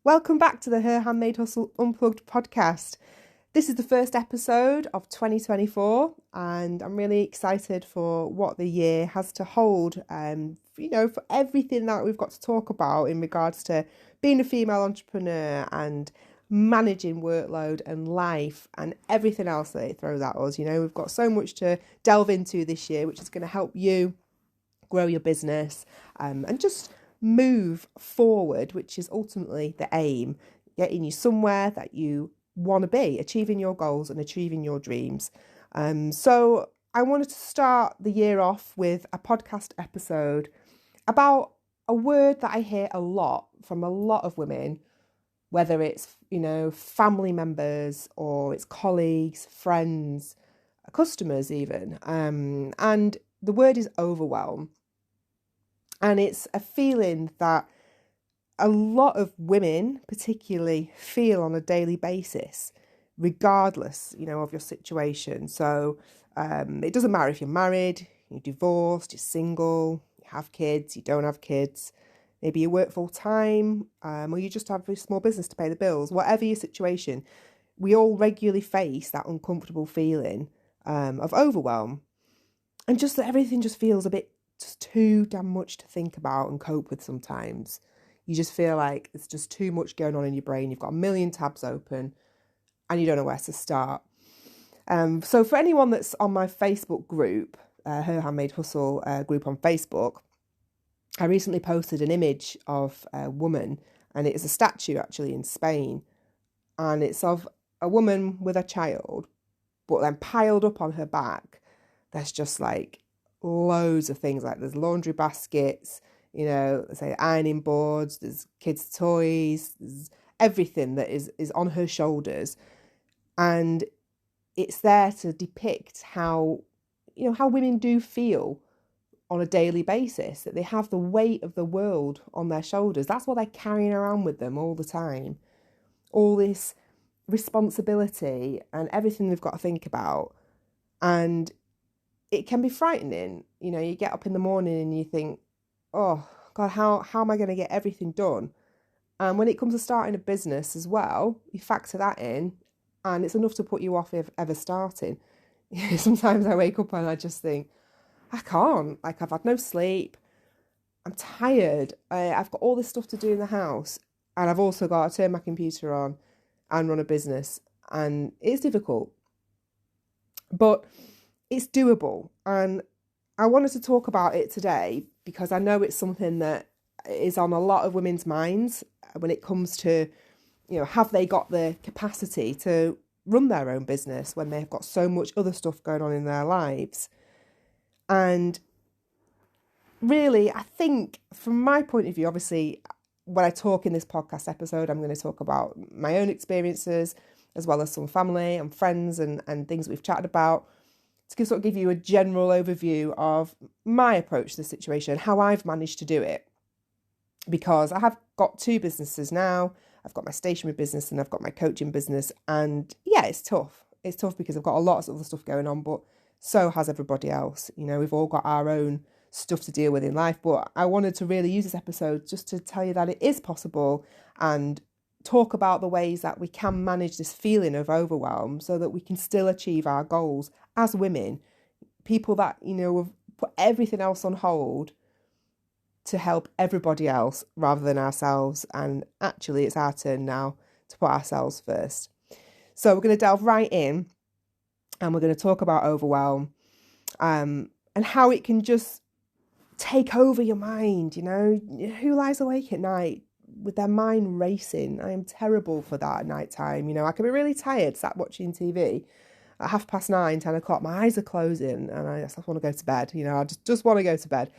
Welcome back to the Her Handmade Hustle Unplugged podcast. This is the first episode of 2024 and I'm really excited for what the year has to hold, for everything that we've got to talk about in regards to being a female entrepreneur and managing workload and life and everything else that it throws at us. We've got so much to delve into this year, which is going to help you grow your business and just move forward, which is ultimately the aim, getting you somewhere that you want to be, achieving your goals and achieving your dreams. So I wanted to start the year off with a podcast episode about a word that I hear a lot from a lot of women, whether it's, family members or it's colleagues, friends, customers even. And the word is overwhelm. And it's a feeling that a lot of women particularly feel on a daily basis, regardless, of your situation. So it doesn't matter if you're married, you're divorced, you're single, you have kids, you don't have kids, maybe you work full time, or you just have a small business to pay the bills. Whatever your situation, we all regularly face that uncomfortable feeling of overwhelm. And just that everything just feels a bit just too damn much to think about and cope with sometimes. You just feel like it's just too much going on in your brain. You've got a million tabs open and you don't know where to start. So for anyone that's on my Facebook group, Her Handmade Hustle group on Facebook, I recently posted an image of a woman, and it is a statue actually in Spain. And it's of a woman with a child, but then piled up on her back, there's just like loads of things. Like there's laundry baskets, say ironing boards, there's kids' toys, there's everything that is on her shoulders. And it's there to depict how women do feel on a daily basis, that they have the weight of the world on their shoulders. That's what they're carrying around with them all the time. All this responsibility and everything they've got to think about. And it can be frightening. You get up in the morning and you think, oh God, how am I going to get everything done? And when it comes to starting a business as well, you factor that in and it's enough to put you off ever starting. Sometimes I wake up and I just think, I can't. Like, I've had no sleep. I'm tired. I've got all this stuff to do in the house. And I've also got to turn my computer on and run a business. And it's difficult. But it's doable. And I wanted to talk about it today because I know it's something that is on a lot of women's minds when it comes to, have they got the capacity to run their own business when they've got so much other stuff going on in their lives. And really, I think from my point of view, obviously, when I talk in this podcast episode, I'm going to talk about my own experiences as well as some family and friends and things we've chatted about, to sort of give you a general overview of my approach to the situation, how I've managed to do it. Because I have got two businesses now. I've got my stationery business and I've got my coaching business. And yeah, it's tough. It's tough because I've got a lot of other stuff going on, but so has everybody else. We've all got our own stuff to deal with in life. But I wanted to really use this episode just to tell you that it is possible and talk about the ways that we can manage this feeling of overwhelm so that we can still achieve our goals as women, people that, have put everything else on hold to help everybody else rather than ourselves. And actually, it's our turn now to put ourselves first. So we're going to delve right in and we're going to talk about overwhelm and how it can just take over your mind. Who lies awake at night with their mind racing? I am terrible for that at night time. I can be really tired sat watching TV at 9:30, 10 o'clock. My eyes are closing and I just want to go to bed. I just want to go to bed.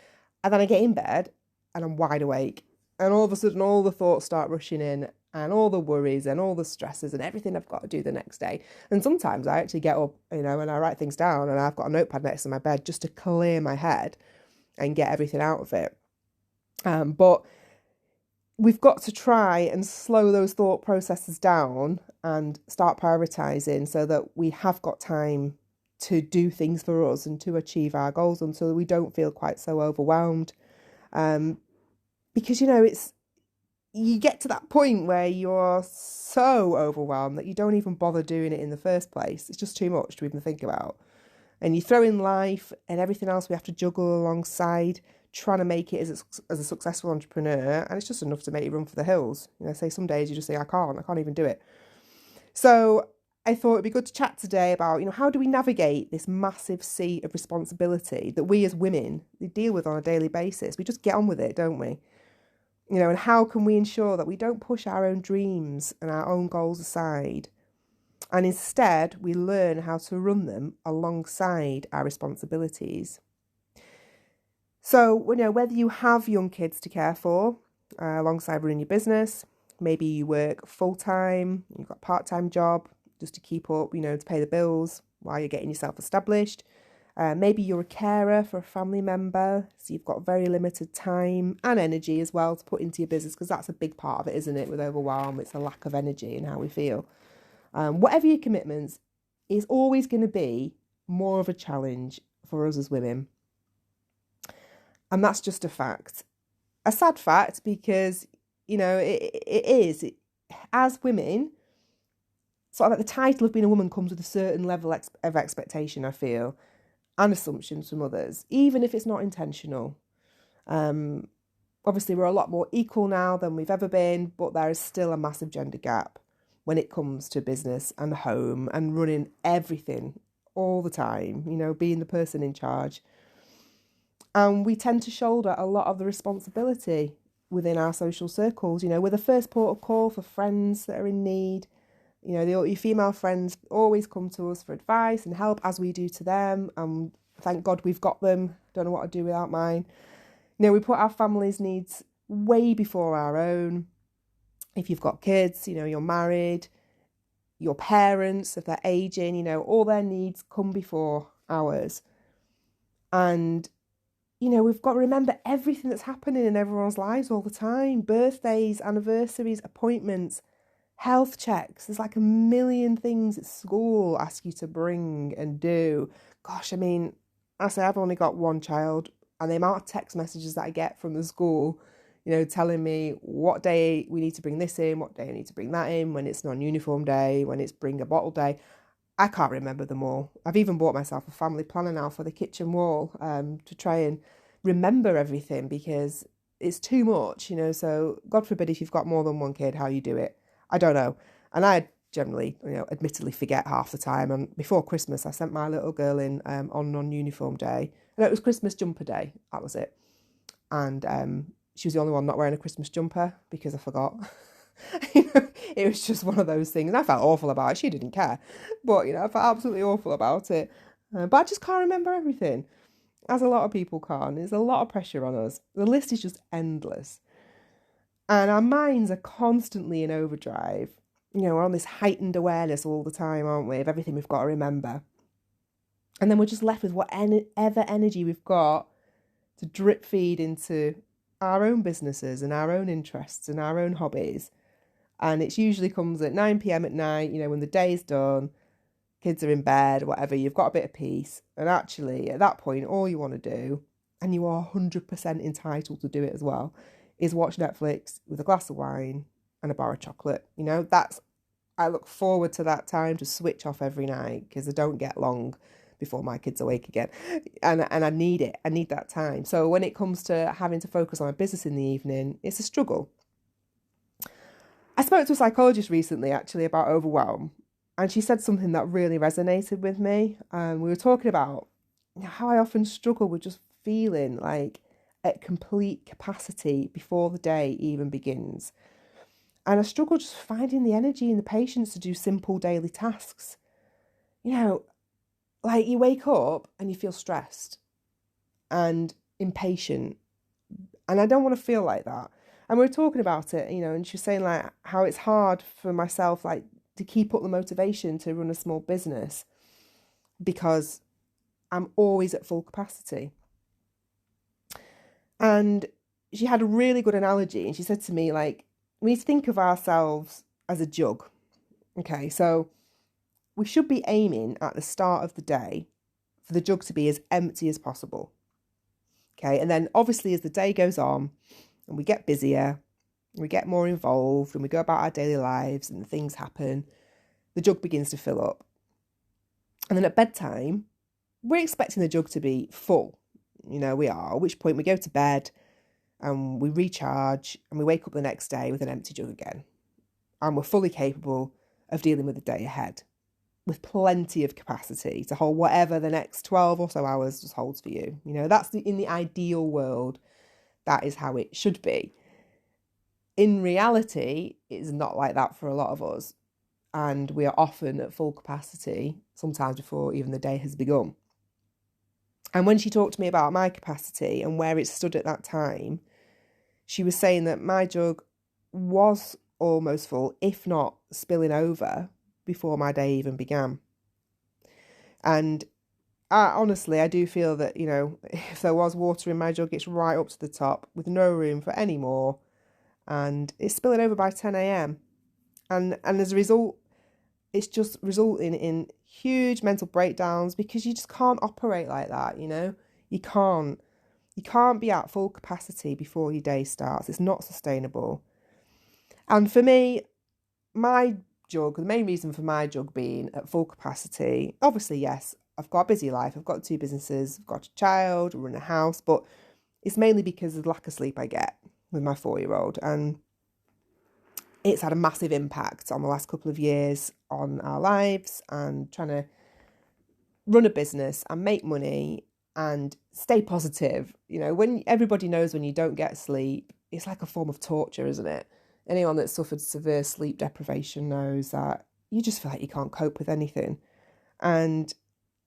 And then I get in bed and I'm wide awake. And all of a sudden, all the thoughts start rushing in and all the worries and all the stresses and everything I've got to do the next day. And sometimes I actually get up, and I write things down and I've got a notepad next to my bed just to clear my head and get everything out of it. But we've got to try and slow those thought processes down and start prioritising so that we have got time to do things for us and to achieve our goals and so that we don't feel quite so overwhelmed. Because, you get to that point where you're so overwhelmed that you don't even bother doing it in the first place. It's just too much to even think about. And you throw in life and everything else we have to juggle alongside trying to make it as a successful entrepreneur, and it's just enough to make you run for the hills. Say some days you just say, I can't even do it. So I thought it'd be good to chat today about, how do we navigate this massive sea of responsibility that we as women deal with on a daily basis? We just get on with it, don't we? And how can we ensure that we don't push our own dreams and our own goals aside, and instead we learn how to run them alongside our responsibilities? So, whether you have young kids to care for alongside running your business, maybe you work full-time, you've got a part-time job just to keep up, to pay the bills while you're getting yourself established. Maybe you're a carer for a family member, so you've got very limited time and energy as well to put into your business, because that's a big part of it, isn't it? With Overwhelm, it's a lack of energy and how we feel. Whatever your commitments, is always going to be more of a challenge for us as women. And that's just a fact. A sad fact, because, it is. As women, sort of like the title of being a woman comes with a certain level of expectation, I feel, and assumptions from others, even if it's not intentional. Obviously, we're a lot more equal now than we've ever been, but there is still a massive gender gap when it comes to business and home and running everything all the time, being the person in charge. And we tend to shoulder a lot of the responsibility within our social circles. We're the first port of call for friends that are in need. Your female friends always come to us for advice and help, as we do to them. And thank God we've got them. Don't know what I'd do without mine. We put our family's needs way before our own. If you've got kids, you're married, your parents, if they're aging, all their needs come before ours. And we've got to remember everything that's happening in everyone's lives all the time. Birthdays, anniversaries, appointments, health checks. There's like a million things at school ask you to bring and do. Gosh, I've only got one child, and the amount of text messages that I get from the school, telling me what day we need to bring this in, what day I need to bring that in, when it's non-uniform day, when it's bring a bottle day. I can't remember them all. I've even bought myself a family planner now for the kitchen wall to try and remember everything, because it's too much, so God forbid if you've got more than one kid, how you do it. I don't know. And I generally, admittedly forget half the time. And before Christmas, I sent my little girl in on non-uniform day. And it was Christmas jumper day. That was it. And she was the only one not wearing a Christmas jumper because I forgot. It was just one of those things. And I felt awful about it. She didn't care. But, I felt absolutely awful about it. But I just can't remember everything, as a lot of people can't. There's a lot of pressure on us. The list is just endless. And our minds are constantly in overdrive. We're on this heightened awareness all the time, aren't we, of everything we've got to remember. And then we're just left with whatever energy we've got to drip feed into our own businesses and our own interests and our own hobbies. And it usually comes at 9 p.m. at night, when the day's done, kids are in bed, whatever, you've got a bit of peace. And actually, at that point, all you want to do, and you are 100% entitled to do it as well, is watch Netflix with a glass of wine and a bar of chocolate. I look forward to that time to switch off every night, because I don't get long before my kids awake again. And I need it. I need that time. So when it comes to having to focus on my business in the evening, it's a struggle. I spoke to a psychologist recently, actually, about overwhelm. And she said something that really resonated with me. We were talking about how I often struggle with just feeling like at complete capacity before the day even begins. And I struggle just finding the energy and the patience to do simple daily tasks. Like you wake up and you feel stressed and impatient. And I don't want to feel like that. And we were talking about it, and she was saying like how it's hard for myself, like, to keep up the motivation to run a small business, because I'm always at full capacity. And she had a really good analogy, and she said to me, like, we need to think of ourselves as a jug. Okay, so we should be aiming at the start of the day for the jug to be as empty as possible. Okay, and then obviously as the day goes on and we get busier, we get more involved and we go about our daily lives and things happen, the jug begins to fill up. And then at bedtime, we're expecting the jug to be full. We are, at which point we go to bed and we recharge and we wake up the next day with an empty jug again. And we're fully capable of dealing with the day ahead with plenty of capacity to hold whatever the next 12 or so hours just holds for you. That's in the ideal world, that is how it should be. In reality, it's not like that for a lot of us. And we are often at full capacity, sometimes before even the day has begun. And when she talked to me about my capacity and where it stood at that time, she was saying that my jug was almost full, if not spilling over, before my day even began. And honestly, I do feel that, if there was water in my jug, it's right up to the top with no room for any more. And it's spilling over by 10 a.m. And as a result, it's just resulting in huge mental breakdowns because you just can't operate like that, You can't be at full capacity before your day starts. It's not sustainable. And for me, my jug, the main reason for my jug being at full capacity, obviously, yes, I've got a busy life. I've got 2 businesses, I've got a child, I run a house, but it's mainly because of the lack of sleep I get with my 4-year-old. And it's had a massive impact on the last couple of years on our lives and trying to run a business and make money and stay positive. When everybody knows when you don't get sleep, it's like a form of torture, isn't it? Anyone that's suffered severe sleep deprivation knows that you just feel like you can't cope with anything. And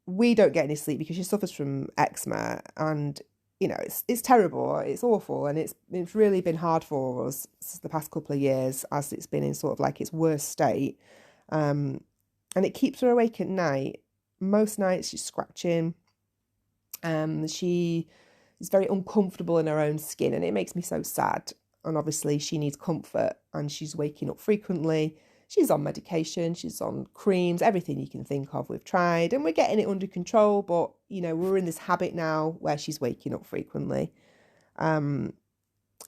we don't get any sleep because she suffers from eczema, and it's terrible, it's awful, and it's really been hard for us the past couple of years as it's been in sort of like its worst state. And it keeps her awake at night. Most nights she's scratching. She is very uncomfortable in her own skin, and it makes me so sad. And obviously she needs comfort, and she's waking up frequently. She's on medication, she's on creams, everything you can think of we've tried, and we're getting it under control, but we're in this habit now where she's waking up frequently. And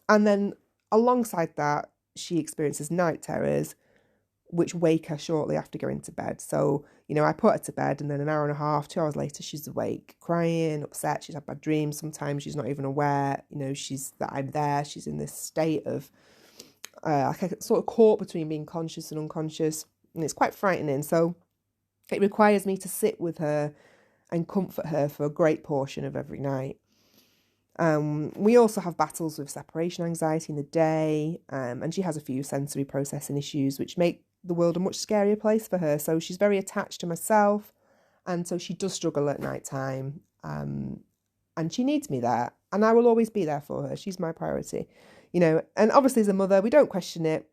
then alongside that, she experiences night terrors, which wake her shortly after going to bed. So, I put her to bed, and then an hour and a half, 2 hours later, she's awake, crying, upset. She's had bad dreams. Sometimes she's not even aware, that I'm there. She's in this state of like a sort of caught between being conscious and unconscious, and it's quite frightening. So it requires me to sit with her and comfort her for a great portion of every night. We also have battles with separation anxiety in the day, and she has a few sensory processing issues which make the world a much scarier place for her. So she's very attached to myself, and so she does struggle at night time, and she needs me there, and I will always be there for her. She's my priority, and obviously as a mother, we don't question it.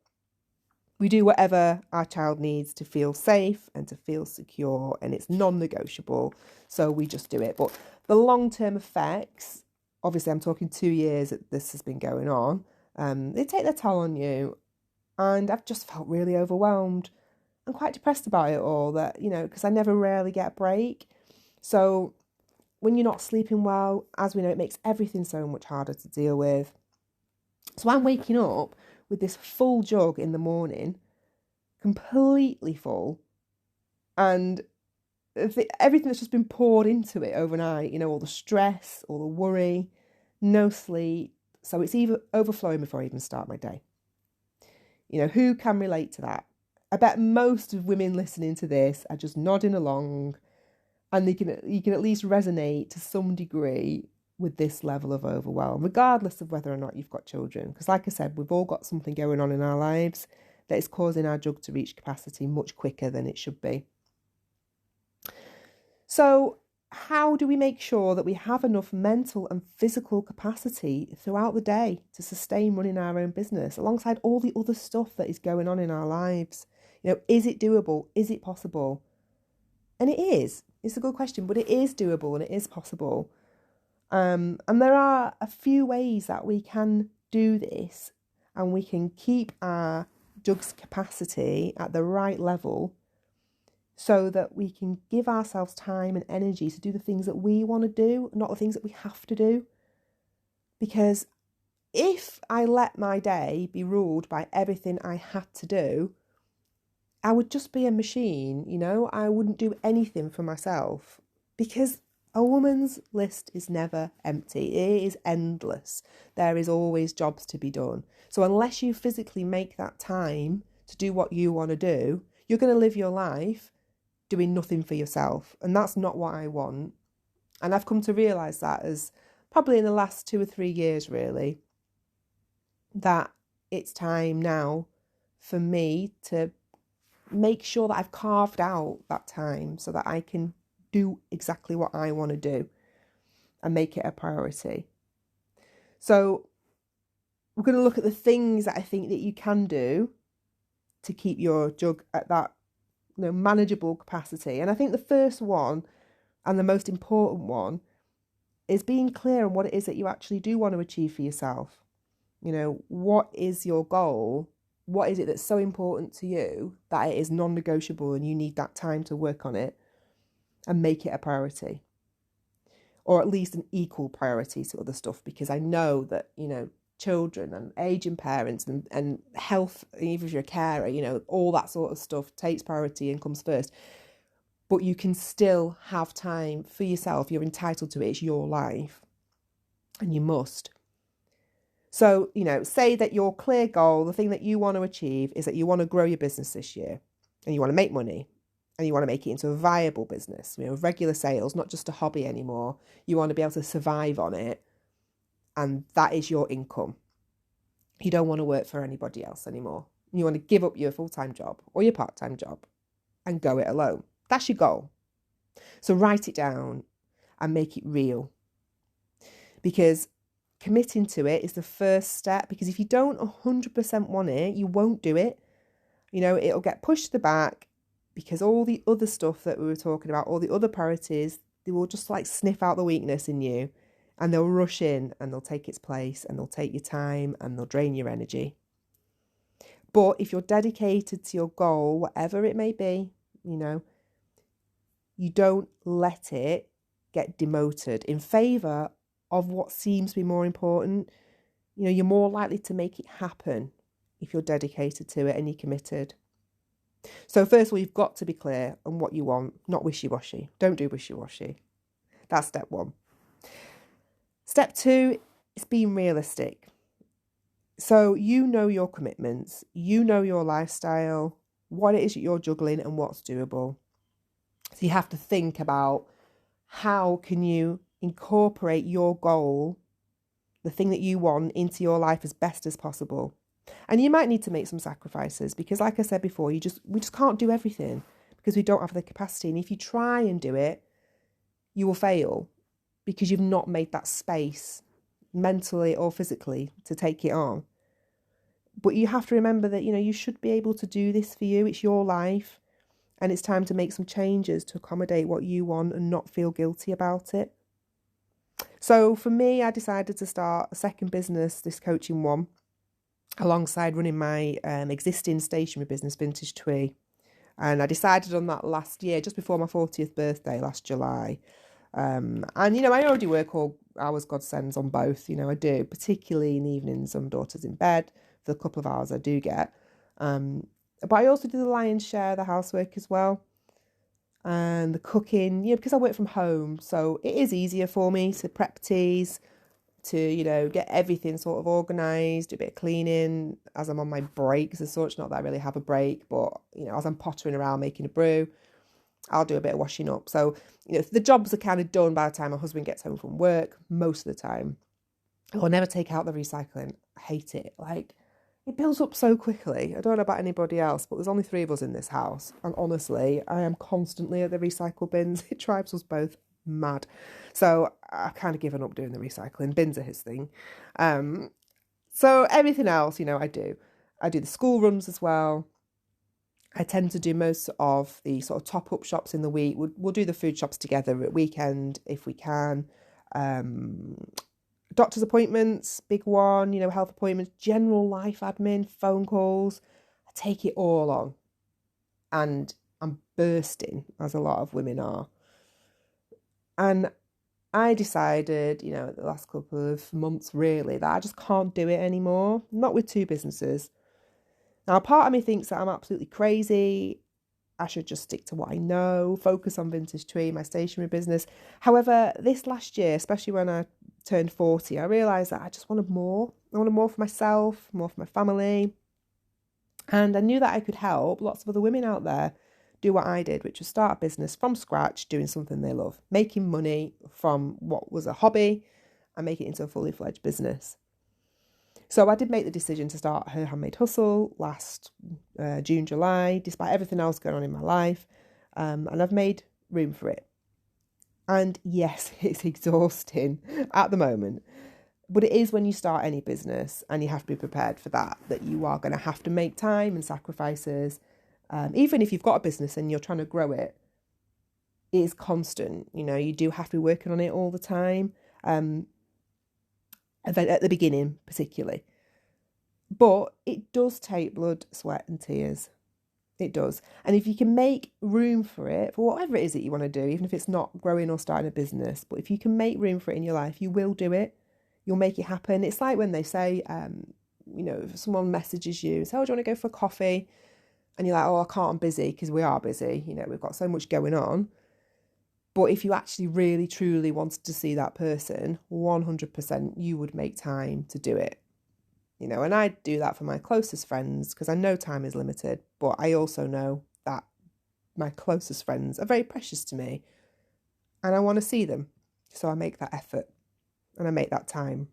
We do whatever our child needs to feel safe and to feel secure, and it's non-negotiable, so we just do it. But the long-term effects, obviously I'm talking 2 years that this has been going on, they take their toll on you. And I've just felt really overwhelmed and quite depressed about it all, that, because I never rarely get a break. So when you're not sleeping well, as we know, it makes everything so much harder to deal with. So I'm waking up with this full jug in the morning, completely full, and everything that's just been poured into it overnight, all the stress, all the worry, no sleep. So it's even overflowing before I even start my day. Who can relate to that? I bet most of women listening to this are just nodding along, and you can at least resonate to some degree with this level of overwhelm, regardless of whether or not you've got children. Because like I said, we've all got something going on in our lives that is causing our jug to reach capacity much quicker than it should be. So how do we make sure that we have enough mental and physical capacity throughout the day to sustain running our own business alongside all the other stuff that is going on in our lives? Is it doable? Is it possible? And it is. It's a good question, but it is doable and it is possible. And there are a few ways that we can do this, and we can keep our jug's capacity at the right level so that we can give ourselves time and energy to do the things that we want to do, not the things that we have to do. Because if I let my day be ruled by everything I had to do, I would just be a machine, you know? I wouldn't do anything for myself, because a woman's list is never empty. It is endless. There is always jobs to be done. So unless you physically make that time to do what you want to do, you're going to live your life doing nothing for yourself. And that's not what I want. And I've come to realise that as probably in the last 2 or 3 years, really, that it's time now for me to make sure that I've carved out that time so that I can do exactly what I want to do and make it a priority. So we're going to look at the things that I think that you can do to keep your jug at that, you know, manageable capacity. And I think the first one and the most important one is being clear on what it is that you actually do want to achieve for yourself. You know, what is your goal? What is it that's so important to you that it is non-negotiable and you need that time to work on it and make it a priority? Or at least an equal priority to other stuff, because I know that, you know, children and aging parents and health, even if you're a carer, you know, all that sort of stuff takes priority and comes first. But you can still have time for yourself. You're entitled to it. It's your life. And you must. So, you know, say that your clear goal, the thing that you want to achieve, is that you want to grow your business this year and you want to make money and you want to make it into a viable business, you know, regular sales, not just a hobby anymore. You want to be able to survive on it, and that is your income. You don't want to work for anybody else anymore. You want to give up your full-time job or your part-time job and go it alone. That's your goal. So write it down and make it real, because committing to it is the first step. Because if you don't 100% want it, you won't do it. You know, it'll get pushed to the back, because all the other stuff that we were talking about, all the other priorities, they will just like sniff out the weakness in you, and they'll rush in and they'll take its place, and they'll take your time and they'll drain your energy. But if you're dedicated to your goal, whatever it may be, you know, you don't let it get demoted in favour of what seems to be more important. You know, you're more likely to make it happen if you're dedicated to it and you're committed. So first of all, you've got to be clear on what you want, not wishy-washy. Don't do wishy-washy. That's step one. Step two is being realistic. So you know your commitments, you know your lifestyle, what it is that you're juggling and what's doable. So you have to think about how can you incorporate your goal, the thing that you want, into your life as best as possible. And you might need to make some sacrifices, because like I said before, we just can't do everything because we don't have the capacity. And if you try and do it, you will fail because you've not made that space mentally or physically to take it on. But you have to remember that, you know, you should be able to do this for you. It's your life, and it's time to make some changes to accommodate what you want and not feel guilty about it. So for me, I decided to start a second business, this coaching one, alongside running my existing stationery business, Vintage Twee. And I decided on that last year, just before my 40th birthday, last July. And, you know, I already work all hours God sends on both. You know, I do, particularly in the evenings. My daughter's in bed for the couple of hours I do get. But I also do the lion's share of the housework as well. And the cooking, you know, because I work from home. So it is easier for me to prep teas, to, you know, get everything sort of organised, do a bit of cleaning as I'm on my breaks as such. Not that I really have a break, but, you know, as I'm pottering around making a brew, I'll do a bit of washing up. So, you know, the jobs are kind of done by the time my husband gets home from work, most of the time. I'll never take out the recycling. I hate it. Like, it builds up so quickly. I don't know about anybody else, but there's only 3 of us in this house. And honestly, I am constantly at the recycle bins. It drives us both mad. So I've kind of given up doing the recycling. Bins are his thing. So everything else, you know, I do. I do the school runs as well. I tend to do most of the sort of top-up shops in the week. We'll do the food shops together at weekend if we can. Doctor's appointments, big one, you know, health appointments, general life admin, phone calls. I take it all on. And I'm bursting, as a lot of women are. And I decided, the last couple of months really, that I just can't do it anymore. Not with two businesses. Now, part of me thinks that I'm absolutely crazy. I should just stick to what I know, focus on Vintage Tree, my stationery business. However, this last year, especially when I turned 40, I realised that I just wanted more. I wanted more for myself, more for my family. And I knew that I could help lots of other women out there do what I did, which was start a business from scratch, doing something they love, making money from what was a hobby and make it into a fully fledged business. So I did make the decision to start Her Handmade Hustle last June, July, despite everything else going on in my life. And I've made room for it. And yes, it's exhausting at the moment. But it is when you start any business, and you have to be prepared for that you are going to have to make time and sacrifices. Even if you've got a business and you're trying to grow it, it is constant. You do have to be working on it all the time. At the beginning, particularly. But it does take blood, sweat and tears. It does. And if you can make room for it, for whatever it is that you want to do, even if it's not growing or starting a business, but if you can make room for it in your life, you will do it. You'll make it happen. It's like when they say, if someone messages you, say, oh, do you want to go for coffee? And you're like, oh, I can't, I'm busy, because we are busy. We've got so much going on. But if you actually really, truly wanted to see that person, 100% you would make time to do it. And I do that for my closest friends because I know time is limited, but I also know that my closest friends are very precious to me and I want to see them. So I make that effort and I make that time.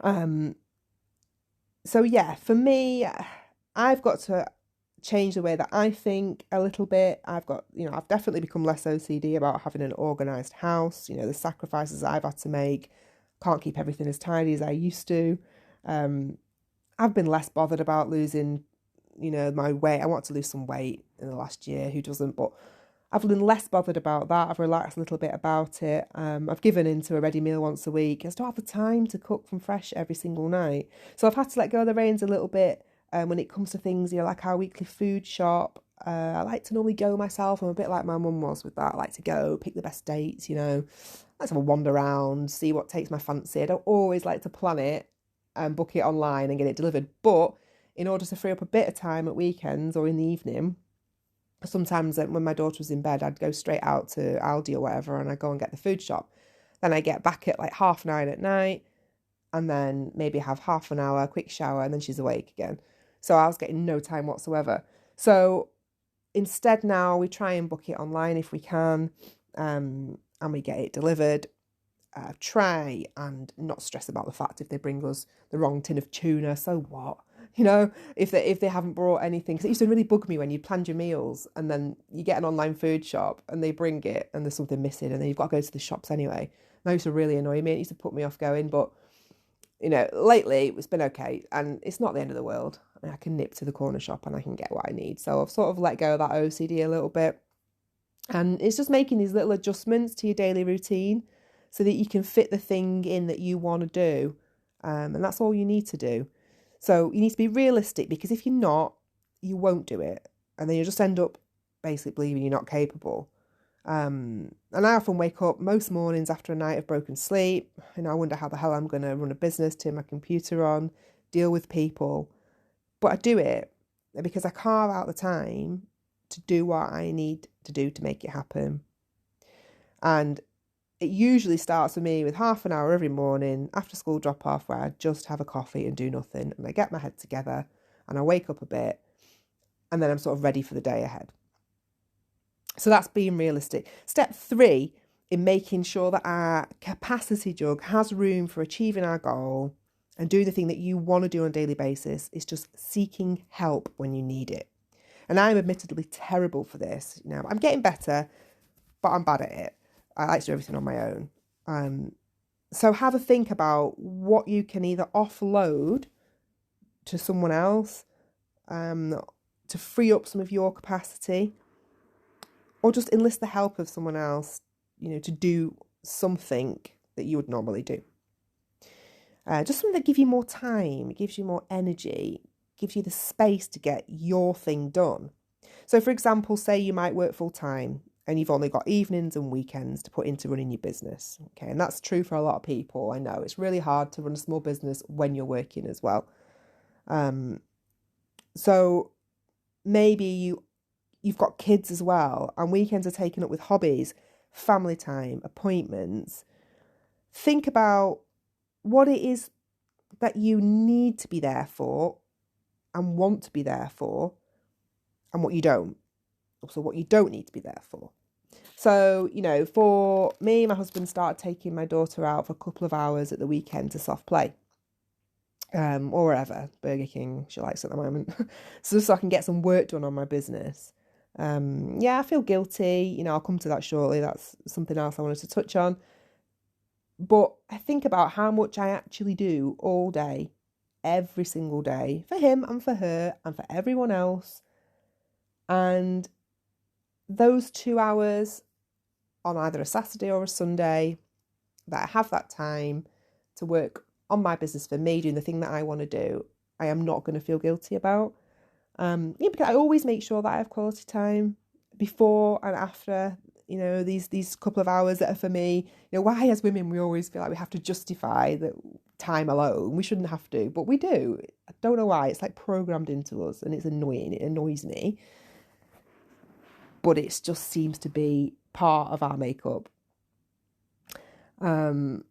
So yeah, for me, I've got to change the way that I think a little bit. I've definitely become less OCD about having an organised house. The sacrifices I've had to make. Can't keep everything as tidy as I used to. I've been less bothered about losing, my weight. I want to lose some weight in the last year. Who doesn't? But I've been less bothered about that. I've relaxed a little bit about it. I've given into a ready meal once a week. I just don't have the time to cook from fresh every single night. So I've had to let go of the reins a little bit when it comes to things, like our weekly food shop. I like to normally go myself. I'm a bit like my mum was with that. I like to go, pick the best dates, Let's have a wander around, see what takes my fancy. I don't always like to plan it and book it online and get it delivered. But in order to free up a bit of time at weekends or in the evening, sometimes when my daughter was in bed, I'd go straight out to Aldi or whatever and I'd go and get the food shop. Then I get back at like 9:30 at night and then maybe have half an hour, quick shower, and then she's awake again. So I was getting no time whatsoever. So instead now we try and book it online if we can, and we get it delivered. Try and not stress about the fact if they bring us the wrong tin of tuna, so what? If they haven't brought anything, because it used to really bug me when you planned your meals and then you get an online food shop and they bring it and there's something missing and then you've got to go to the shops anyway. And that used to really annoy me. It used to put me off going, but lately it's been okay and it's not the end of the world. I can nip to the corner shop and I can get what I need. So I've sort of let go of that OCD a little bit. And it's just making these little adjustments to your daily routine so that you can fit the thing in that you want to do. And that's all you need to do. So you need to be realistic, because if you're not, you won't do it. And then you'll just end up basically believing you're not capable. And I often wake up most mornings after a night of broken sleep. I wonder how the hell I'm going to run a business, turn my computer on, deal with people. But I do it because I carve out the time to do what I need to do to make it happen. And it usually starts for me with half an hour every morning after school drop off where I just have a coffee and do nothing. And I get my head together and I wake up a bit and then I'm sort of ready for the day ahead. So that's being realistic. Step 3 in making sure that our capacity jug has room for achieving our goal and doing the thing that you want to do on a daily basis is just seeking help when you need it. And I'm admittedly terrible for this. I'm getting better, but I'm bad at it. I like to do everything on my own. So have a think about what you can either offload to someone else to free up some of your capacity, or just enlist the help of someone else, to do something that you would normally do. Just something that gives you more time, gives you more energy, gives you the space to get your thing done. So for example, say you might work full time and you've only got evenings and weekends to put into running your business. Okay, and that's true for a lot of people. I know it's really hard to run a small business when you're working as well. So maybe you've got kids as well, and weekends are taken up with hobbies, family time, appointments. Think about what it is that you need to be there for and want to be there for, and what you don't. Also, what you don't need to be there for. So, for me, my husband started taking my daughter out for a couple of hours at the weekend to soft play. Or wherever, Burger King, she likes at the moment. so I can get some work done on my business. I feel guilty. I'll come to that shortly. That's something else I wanted to touch on. But I think about how much I actually do all day, every single day, for him and for her and for everyone else. And those 2 hours on either a Saturday or a Sunday that I have that time to work on my business for me, doing the thing that I want to do, I am not going to feel guilty about. Because I always make sure that I have quality time before and after, these couple of hours that are for me. Why as women we always feel like we have to justify the time alone. We shouldn't have to, but we do. I don't know why. It's like programmed into us, and it's annoying. It annoys me. But it just seems to be part of our makeup. But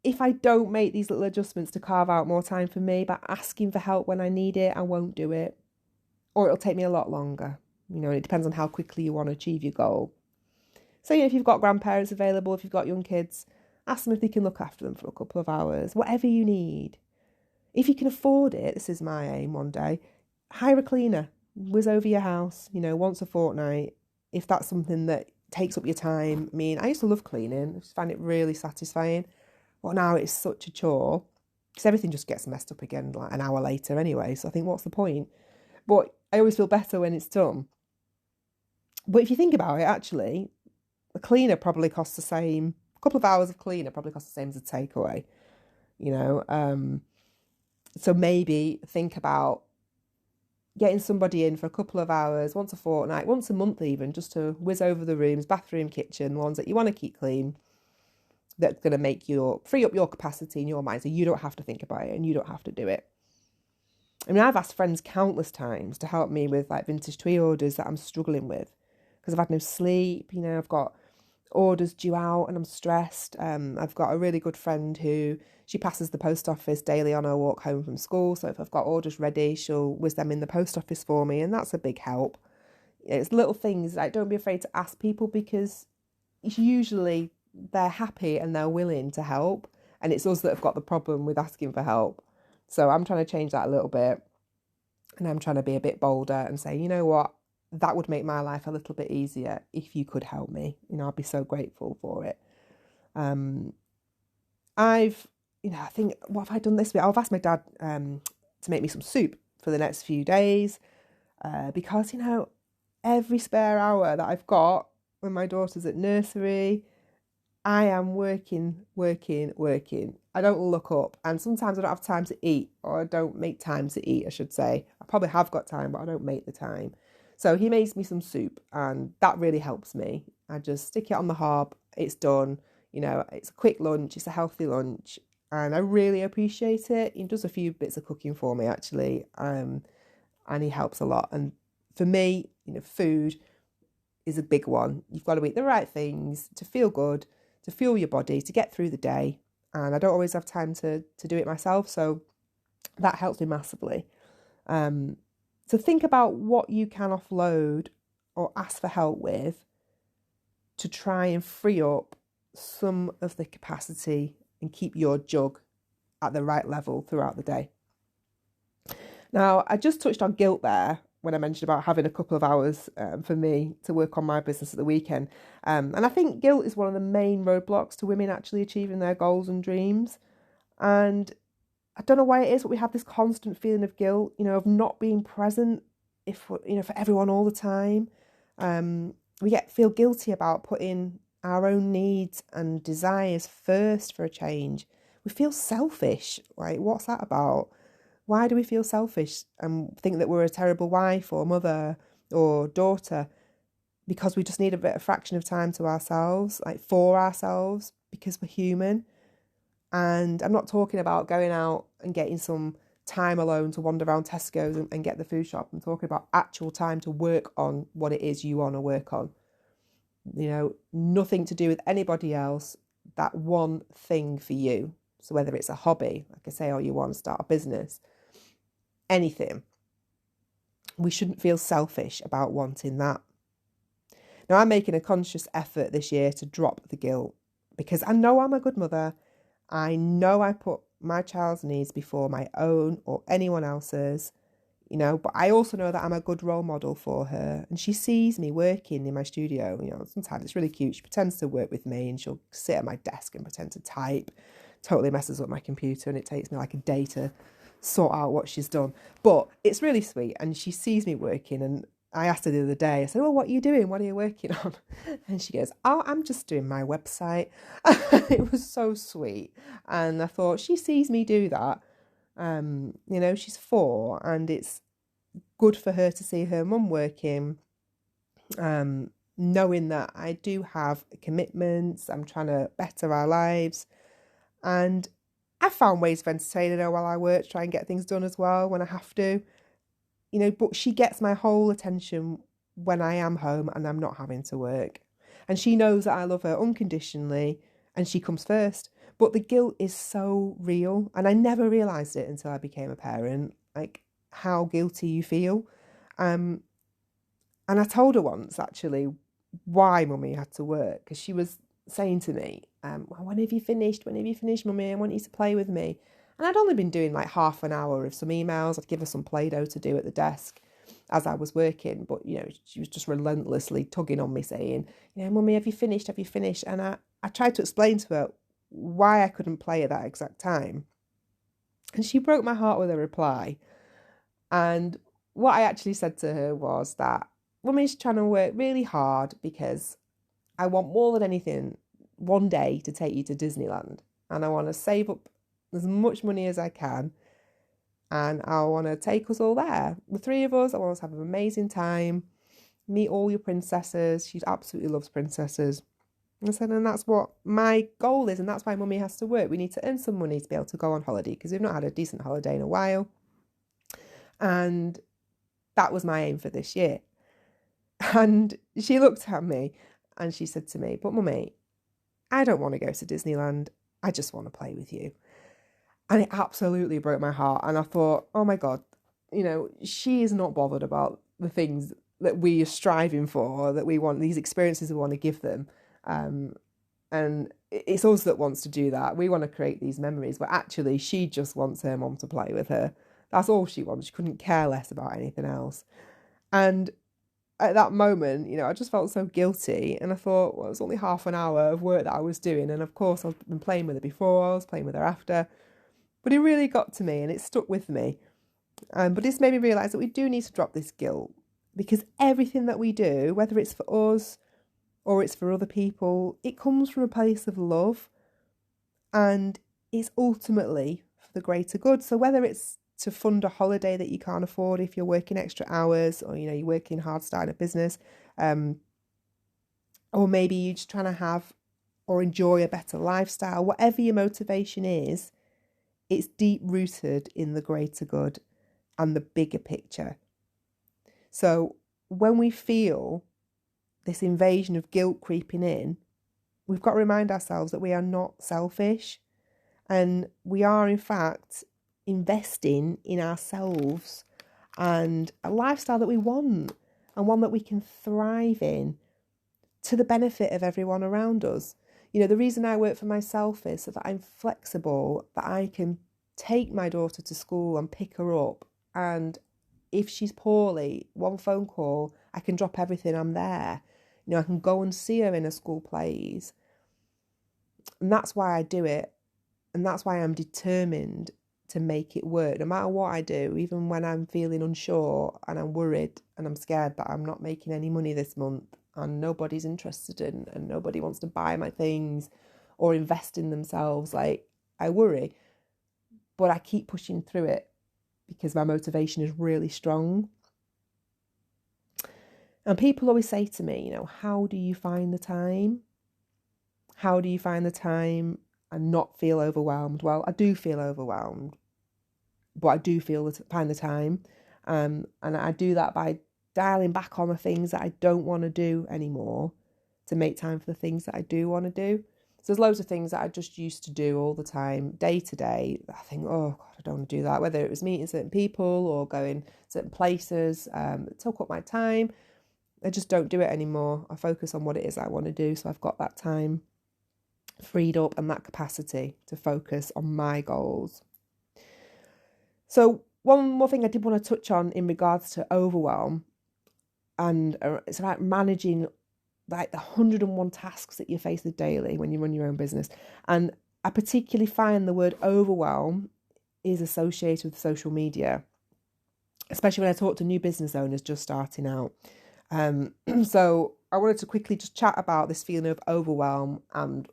if I don't make these little adjustments to carve out more time for me by asking for help when I need it, I won't do it. Or it'll take me a lot longer. It depends on how quickly you want to achieve your goal. So, if you've got grandparents available, if you've got young kids, ask them if they can look after them for a couple of hours, whatever you need. If you can afford it, this is my aim one day, hire a cleaner, whiz over your house, once a fortnight, if that's something that takes up your time. I used to love cleaning. I just find it really satisfying. But now it's such a chore because everything just gets messed up again like an hour later anyway. So I think, what's the point? But I always feel better when it's done. But if you think about it, actually, a cleaner probably costs the same. A couple of hours of cleaner probably costs the same as a takeaway. So maybe think about getting somebody in for a couple of hours, once a fortnight, once a month even, just to whiz over the rooms, bathroom, kitchen, the ones that you want to keep clean. That's going to make free up your capacity in your mind, so you don't have to think about it and you don't have to do it. I've asked friends countless times to help me with like vintage twee orders that I'm struggling with because I've had no sleep. I've got orders due out and I'm stressed. I've got a really good friend who she passes the post office daily on her walk home from school. So if I've got orders ready, she'll whiz them in the post office for me, and that's a big help. It's little things like don't be afraid to ask people because it's usually they're happy and they're willing to help, and it's us that have got the problem with asking for help. So I'm trying to change that a little bit, and I'm trying to be a bit bolder and say, you know what, that would make my life a little bit easier if you could help me. I'd be so grateful for it. I think, what have I done this week? I've asked my dad to make me some soup for the next few days because every spare hour that I've got when my daughter's at nursery, I am working. I don't look up, and sometimes I don't have time to eat, or I don't make time to eat, I should say. I probably have got time, but I don't make the time. So he makes me some soup, and that really helps me. I just stick it on the hob, it's done. It's a quick lunch, it's a healthy lunch, and I really appreciate it. He does a few bits of cooking for me, actually, and he helps a lot. And for me, food is a big one. You've got to eat the right things to feel good, to fuel your body, to get through the day. And I don't always have time to do it myself, so that helps me massively. So think about what you can offload or ask for help with to try and free up some of the capacity and keep your jug at the right level throughout the day. Now, I just touched on guilt there when I mentioned about having a couple of hours for me to work on my business at the weekend. And I think guilt is one of the main roadblocks to women actually achieving their goals and dreams. And I don't know why it is, but we have this constant feeling of guilt, of not being present for everyone all the time. We feel guilty about putting our own needs and desires first for a change. We feel selfish. Like, what's that about? Why do we feel selfish and think that we're a terrible wife or mother or daughter? because we just need a fraction of time to ourselves, like for ourselves, because we're human. And I'm not talking about going out and getting some time alone to wander around Tesco's and get the food shop. I'm talking about actual time to work on what it is you want to work on. You know, nothing to do with anybody else, that one thing for you. So whether it's a hobby, like I say, or you want to start a business, anything, we shouldn't feel selfish about wanting that. Now, I'm making a conscious effort this year to drop the guilt, because I know I'm a good mother. I know I put my child's needs before my own or anyone else's, you know, but I also know that I'm a good role model for her. And she sees me working in my studio. You know, sometimes it's really cute. She pretends to work with me and she'll sit at my desk and pretend to type. Totally messes up my computer, and it takes me like a day to sort out what she's done. But it's really sweet, and she sees me working, and I asked her the other day, I said, well, what are you doing? What are you working on? And she goes, oh, I'm just doing my website. It was so sweet. And I thought, she sees me do that. You know, she's 4, and it's good for her to see her mum working, knowing that I do have commitments. I'm trying to better our lives. And I found ways of entertaining her while I work, to try and get things done as well when I have to. You know, but she gets my whole attention when I am home and I'm not having to work. And she knows that I love her unconditionally, and she comes first. But the guilt is so real, and I never realised it until I became a parent, like how guilty you feel. And I told her once, actually, why mummy had to work, because she was saying to me, well, when have you finished? When have you finished, mummy? I want you to play with me. And I'd only been doing like half an hour of some emails. I'd give her some Play-Doh to do at the desk as I was working. But, you know, she was just relentlessly tugging on me saying, you know, mummy, have you finished? Have you finished? And I tried to explain to her why I couldn't play at that exact time. And she broke my heart with a reply. And what I actually said to her was that mummy's trying to work really hard because I want more than anything one day to take you to Disneyland. And I want to save up as much money as I can. And I want to take us all there. The 3 of us, I want us to have an amazing time. Meet all your princesses. She absolutely loves princesses. I said, and that's what my goal is. And that's why mummy has to work. We need to earn some money to be able to go on holiday, because we've not had a decent holiday in a while. And that was my aim for this year. And she looked at me and she said to me, but mummy, I don't want to go to Disneyland. I just want to play with you. And it absolutely broke my heart. And I thought, oh my God, you know, she is not bothered about the things that we are striving for, that we want, these experiences we want to give them. And it's us that wants to do that. We want to create these memories, but actually she just wants her mum to play with her. That's all she wants. She couldn't care less about anything else. And at that moment, you know, I just felt so guilty. And I thought, well, it was only half an hour of work that I was doing. And of course, I've been playing with her before, I was playing with her after. But it really got to me and it stuck with me. But this made me realise that we do need to drop this guilt, because everything that we do, whether it's for us or it's for other people, it comes from a place of love, and it's ultimately for the greater good. So whether it's to fund a holiday that you can't afford if you're working extra hours, or, you know, you're working hard starting a business, or maybe you're just trying to have or enjoy a better lifestyle, whatever your motivation is, it's deep rooted in the greater good and the bigger picture. So when we feel this invasion of guilt creeping in, we've got to remind ourselves that we are not selfish, and we are in fact investing in ourselves and a lifestyle that we want, and one that we can thrive in to the benefit of everyone around us. You know, the reason I work for myself is so that I'm flexible, that I can take my daughter to school and pick her up, and if she's poorly, one phone call, I can drop everything, I'm there. You know, I can go and see her in her school plays. And that's why I do it. And that's why I'm determined to make it work, no matter what I do, even when I'm feeling unsure and I'm worried and I'm scared that I'm not making any money this month and nobody's interested in, and nobody wants to buy my things or invest in themselves. Like, I worry, but I keep pushing through it because my motivation is really strong. And people always say to me, how do you find the time? How do you find the time and not feel overwhelmed? Well, I do feel overwhelmed, but I do find the time. And I do that by dialing back on the things that I don't want to do anymore to make time for the things that I do want to do. So there's loads of things that I just used to do all the time, day to day. I think, oh God, I don't want to do that. Whether it was meeting certain people or going certain places, it took up my time. I just don't do it anymore. I focus on what it is I want to do. So I've got that time freed up and that capacity to focus on my goals. So one more thing I did want to touch on in regards to overwhelm, and it's about managing like the 101 tasks that you face with daily when you run your own business. And I particularly find the word overwhelm is associated with social media, especially when I talk to new business owners just starting out. So I wanted to quickly just chat about this feeling of overwhelm and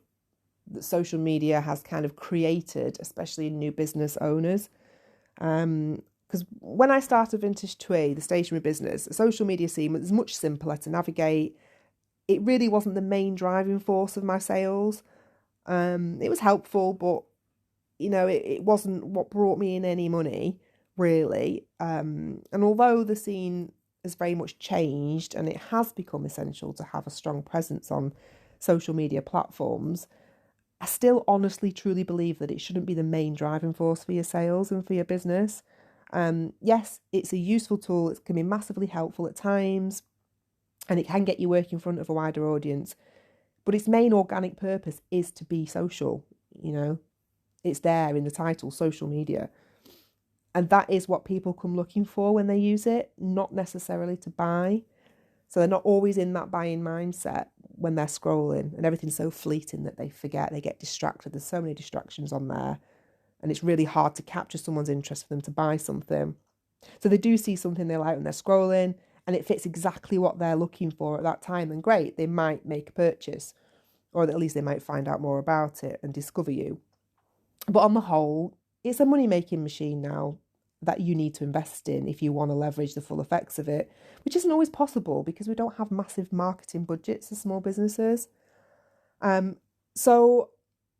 that social media has kind of created, especially in new business owners. Because when I started Vintage Twee, the stationery business, the social media scene was much simpler to navigate. It really wasn't the main driving force of my sales. It was helpful, but it wasn't what brought me in any money, really. And although the scene has very much changed and it has become essential to have a strong presence on social media platforms, I still honestly, truly believe that it shouldn't be the main driving force for your sales and for your business. Yes, it's a useful tool. It can be massively helpful at times, and it can get you work in front of a wider audience. But its main organic purpose is to be social. It's there in the title, social media. And that is what people come looking for when they use it, not necessarily to buy. So they're not always in that buying mindset when they're scrolling, and everything's so fleeting that they forget, they get distracted. There's so many distractions on there, and it's really hard to capture someone's interest for them to buy something. So they do see something they like when they're scrolling and it fits exactly what they're looking for at that time, and great, they might make a purchase, or at least they might find out more about it and discover you. But on the whole, it's a money-making machine now that you need to invest in if you want to leverage the full effects of it, which isn't always possible because we don't have massive marketing budgets as small businesses. So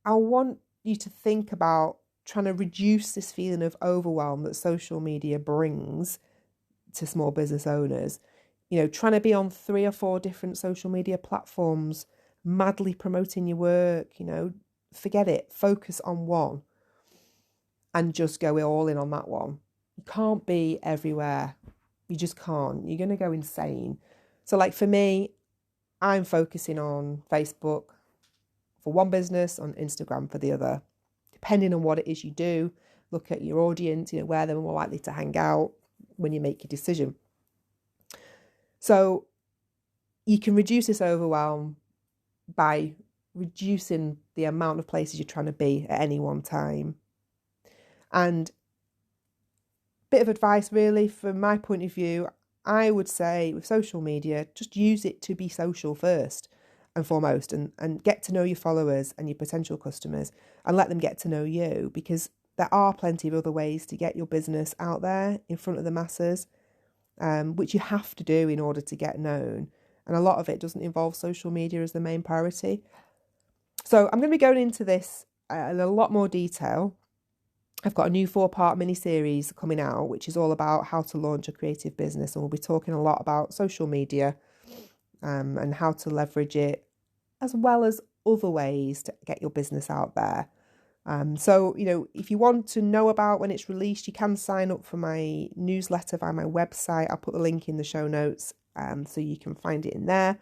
I want you to think about trying to reduce this feeling of overwhelm that social media brings to small business owners. Trying to be on 3 or 4 different social media platforms, madly promoting your work, forget it. Focus on one and just go all in on that one. You can't be everywhere. You just can't. You're going to go insane. So like for me, I'm focusing on Facebook for one business, on Instagram for the other. Depending on what it is you do, look at your audience, where they're more likely to hang out when you make your decision. So you can reduce this overwhelm by reducing the amount of places you're trying to be at any one time. And bit of advice really from my point of view, I would say with social media, just use it to be social first and foremost, and get to know your followers and your potential customers and let them get to know you, because there are plenty of other ways to get your business out there in front of the masses, which you have to do in order to get known. And a lot of it doesn't involve social media as the main priority. So I'm going to be going into this in a lot more detail. I've got a new 4-part mini-series coming out, which is all about how to launch a creative business. And we'll be talking a lot about social media and how to leverage it, as well as other ways to get your business out there. So, if you want to know about when it's released, you can sign up for my newsletter via my website. I'll put the link in the show notes so you can find it in there.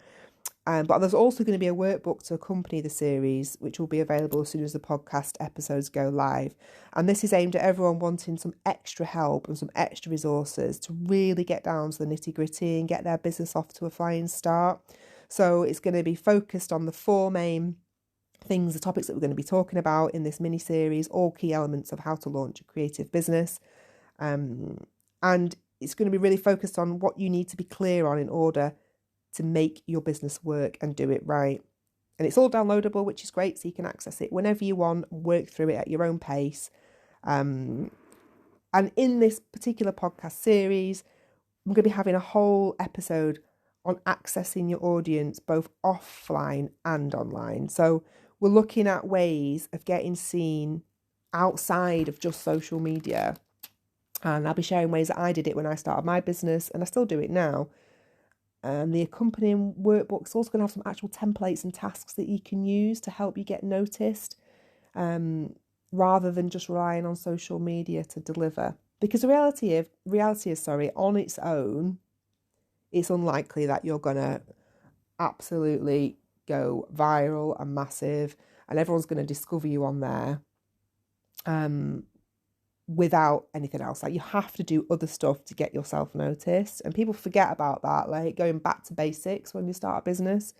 But there's also going to be a workbook to accompany the series, which will be available as soon as the podcast episodes go live. And this is aimed at everyone wanting some extra help and some extra resources to really get down to the nitty-gritty and get their business off to a flying start. So it's going to be focused on the 4 main things, the topics that we're going to be talking about in this mini-series, all key elements of how to launch a creative business. And it's going to be really focused on what you need to be clear on in order to make your business work and do it right. And it's all downloadable, which is great, so you can access it whenever you want, work through it at your own pace. And in this particular podcast series, I'm going to be having a whole episode on accessing your audience both offline and online. So we're looking at ways of getting seen outside of just social media. And I'll be sharing ways that I did it when I started my business, and I still do it now. And the accompanying workbook's also going to have some actual templates and tasks that you can use to help you get noticed, rather than just relying on social media to deliver. Because the reality is, on its own, it's unlikely that you're going to absolutely go viral and massive and everyone's going to discover you on there without anything else. Like, you have to do other stuff to get yourself noticed, and people forget about that, like going back to basics when you start a business,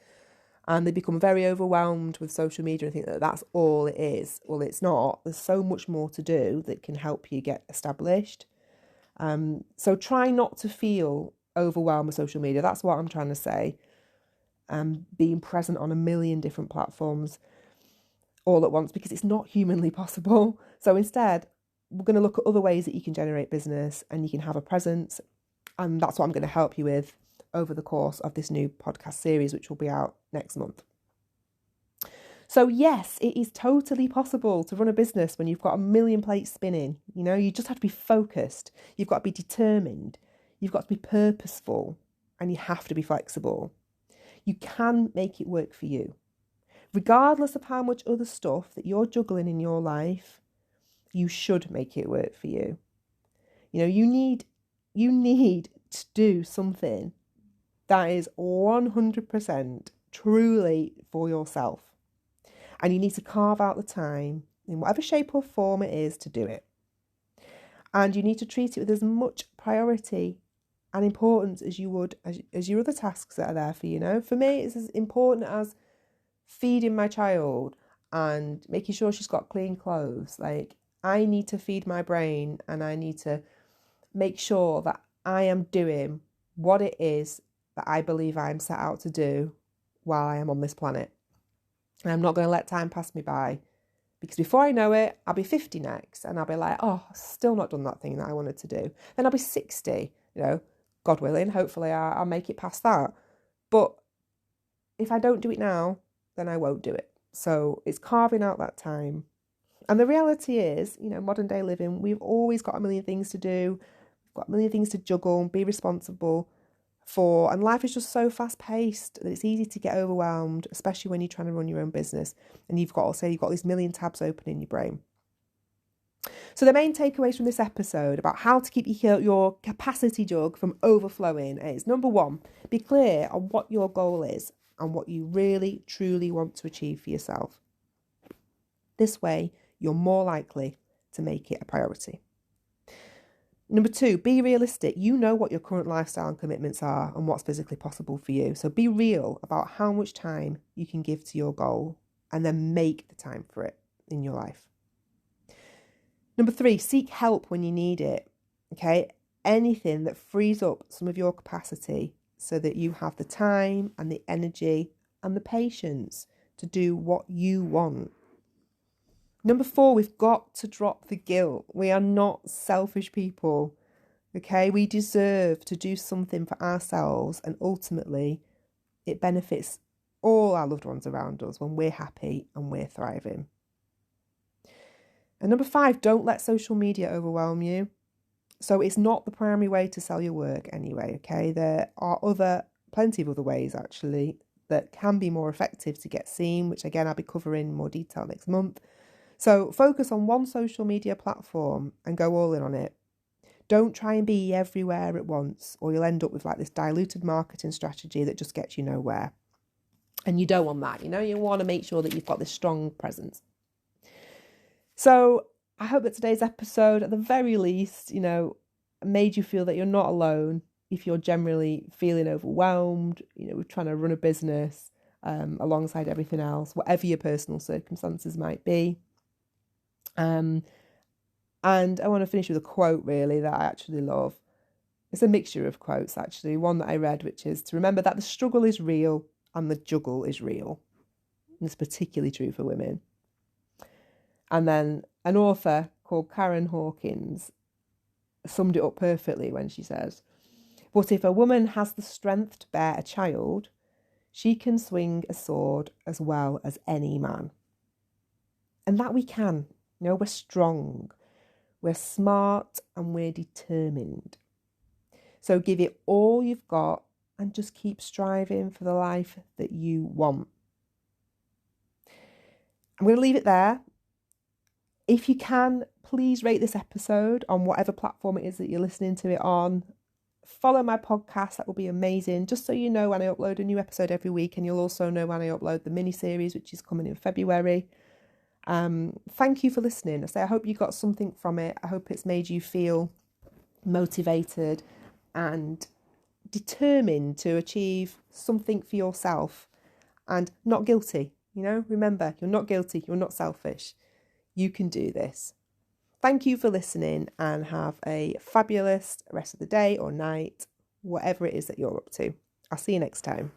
and they become very overwhelmed with social media and think that that's all it is. Well, it's not. There's so much more to do that can help you get established. So try not to feel overwhelmed with social media. That's what I'm trying to say. Being present on a million different platforms all at once, because it's not humanly possible. So instead, we're going to look at other ways that you can generate business and you can have a presence. And that's what I'm going to help you with over the course of this new podcast series, which will be out next month. So yes, it is totally possible to run a business when you've got a million plates spinning. You know, you just have to be focused. You've got to be determined. You've got to be purposeful, and you have to be flexible. You can make it work for you. Regardless of how much other stuff that you're juggling in your life, you should make it work for you. You know, you need to do something that is 100% truly for yourself. And you need to carve out the time in whatever shape or form it is to do it. And you need to treat it with as much priority and importance as you would as your other tasks that are there for you. You know, for me, it's as important as feeding my child and making sure she's got clean clothes. Like, I need to feed my brain, and I need to make sure that I am doing what it is that I believe I'm set out to do while I am on this planet. And I'm not going to let time pass me by, because before I know it, I'll be 50 next, and I'll be like, oh, still not done that thing that I wanted to do. Then I'll be 60, you know, God willing, hopefully I'll make it past that. But if I don't do it now, then I won't do it. So it's carving out that time. And the reality is, you know, modern day living, we've always got a million things to do. We've got a million things to juggle and be responsible for. And life is just so fast paced that it's easy to get overwhelmed, especially when you're trying to run your own business and you've got these million tabs open in your brain. So the main takeaways from this episode about how to keep your capacity jug from overflowing is, number one, be clear on what your goal is and what you really, truly want to achieve for yourself. This way, you're more likely to make it a priority. Number two, be realistic. You know what your current lifestyle and commitments are and what's physically possible for you. So be real about how much time you can give to your goal, and then make the time for it in your life. Number three, seek help when you need it. Okay? Anything that frees up some of your capacity so that you have the time and the energy and the patience to do what you want. Number four, we've got to drop the guilt. We are not selfish people, okay? We deserve to do something for ourselves, and ultimately it benefits all our loved ones around us when we're happy and we're thriving. And number five, don't let social media overwhelm you. So it's not the primary way to sell your work anyway, okay? There are plenty of other ways actually that can be more effective to get seen, which again I'll be covering in more detail next month. So focus on one social media platform and go all in on it. Don't try and be everywhere at once, or you'll end up with like this diluted marketing strategy that just gets you nowhere. And you don't want that, you know, you want to make sure that you've got this strong presence. So I hope that today's episode, at the very least, you know, made you feel that you're not alone if you're generally feeling overwhelmed, you know, with trying to run a business alongside everything else, whatever your personal circumstances might be. And I want to finish with a quote really that I actually love. It's a mixture of quotes actually. One that I read, which is to remember that the struggle is real and the juggle is real. And it's particularly true for women. And then an author called Karen Hawkins summed it up perfectly when she says, But if a woman has the strength to bear a child, she can swing a sword as well as any man. And that we can. You know, we're strong, we're smart, and we're determined. So give it all you've got and just keep striving for the life that you want. I'm going to leave it there. If you can, please rate this episode on whatever platform it is that you're listening to it on. Follow my podcast, that will be amazing, just so you know when I upload a new episode every week, and you'll also know when I upload the mini-series, which is coming in February. Thank you for listening. I hope you got something from it. I hope it's made you feel motivated and determined to achieve something for yourself and not guilty. You know, remember, you're not guilty, you're not selfish. You can do this. Thank you for listening and have a fabulous rest of the day or night, whatever it is that you're up to. I'll see you next time.